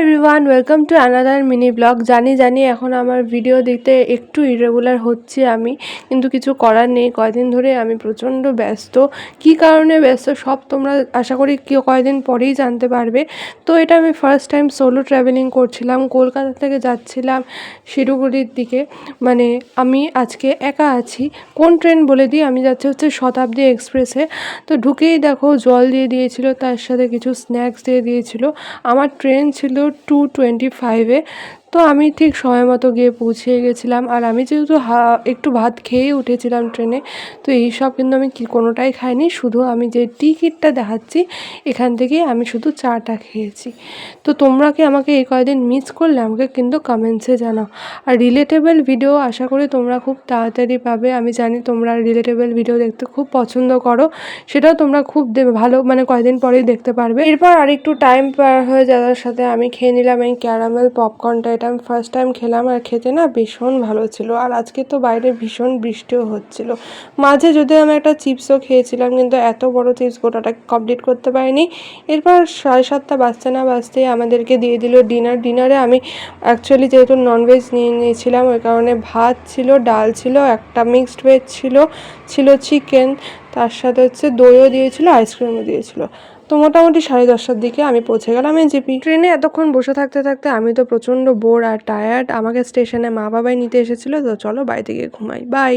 Everyone, welcome to another mini blog. জানি এখন আমার ভিডিও দিতে একটু ইরেগুলার হচ্ছে আমি, কিন্তু কিছু করার নেই। কয়দিন ধরে আমি প্রচণ্ড ব্যস্ত। কী কারণে ব্যস্ত সব তোমরা আশা করি কয়দিন পরেই জানতে পারবে। তো এটা আমি ফার্স্ট টাইম সোলো ট্রাভেলিং করছিলাম। কলকাতা থেকে যাচ্ছিলাম শিলিগুড়ির দিকে। মানে আমি আজকে একা আছি। কোন ট্রেন বলে দিই, আমি যাচ্ছি হচ্ছে শতাব্দী এক্সপ্রেসে। তো ঢুকেই দেখো জল দিয়ে দিয়েছিল, তার সাথে কিছু স্ন্যাক্স দিয়ে দিয়েছিল। আমার ট্রেন ছিল 2:25-এ। তো আমি ঠিক সময় মতো গিয়ে পৌঁছে গেছিলাম। আর আমি যেহেতু একটু ভাত খেয়েই উঠেছিলাম ট্রেনে, তো এইসব কিন্তু আমি কোনোটাই খাইনি। শুধু আমি যে টিকিটটা দেখাচ্ছি এখান থেকেই আমি শুধু চাটা খেয়েছি। তো তোমরা কি আমাকে এই কয়দিন মিস করলে আমাকে কিন্তু কমেন্টসে জানাও। আর রিলেটেবল ভিডিও আশা করি তোমরা খুব তাড়াতাড়ি পাবে। আমি জানি তোমরা রিলেটেবল ভিডিও দেখতে খুব পছন্দ করো, সেটাও তোমরা খুব ভালো কয়দিন পরেই দেখতে পারবে। এরপর আরেকটু টাইম পার হয়ে যাওয়ার সাথে আমি খেয়ে নিলাম এই ক্যারামেল পপকর্নটা। এটা আমি ফার্স্ট টাইম খেলাম, আর খেতে না ভীষণ ভালো ছিল। আর আজকে তো বাইরে ভীষণ বৃষ্টিও হচ্ছিল। মাঝে যদিও আমি একটা চিপসও খেয়েছিলাম, কিন্তু এত বড় চিপস গোটাটা কমপ্লিট করতে পারিনি। এরপর 7:30 বাজতে না বাজতেই আমাদেরকে দিয়ে দিল ডিনারে আমি অ্যাকচুয়ালি যেহেতু ননভেজ নিয়ে নিয়েছিলাম, ওই কারণে ভাত ছিল, ডাল ছিল, একটা মিক্সড ভেজ ছিল চিকেন, তার সাথে হচ্ছে দইও দিয়েছিল, আইসক্রিমও দিয়েছিল। তো মোটামুটি 10:30টার দিকে আমি পৌঁছে গেলাম এনজেপি। ট্রেনে এতক্ষণ বসে থাকতে থাকতে আমি তো প্রচণ্ড বোর আর টায়ার্ড। আমাকে স্টেশনে মা বাবাই নিতে এসেছিলো। তো চলো বাড়িতে গিয়ে ঘুমাই। বাই।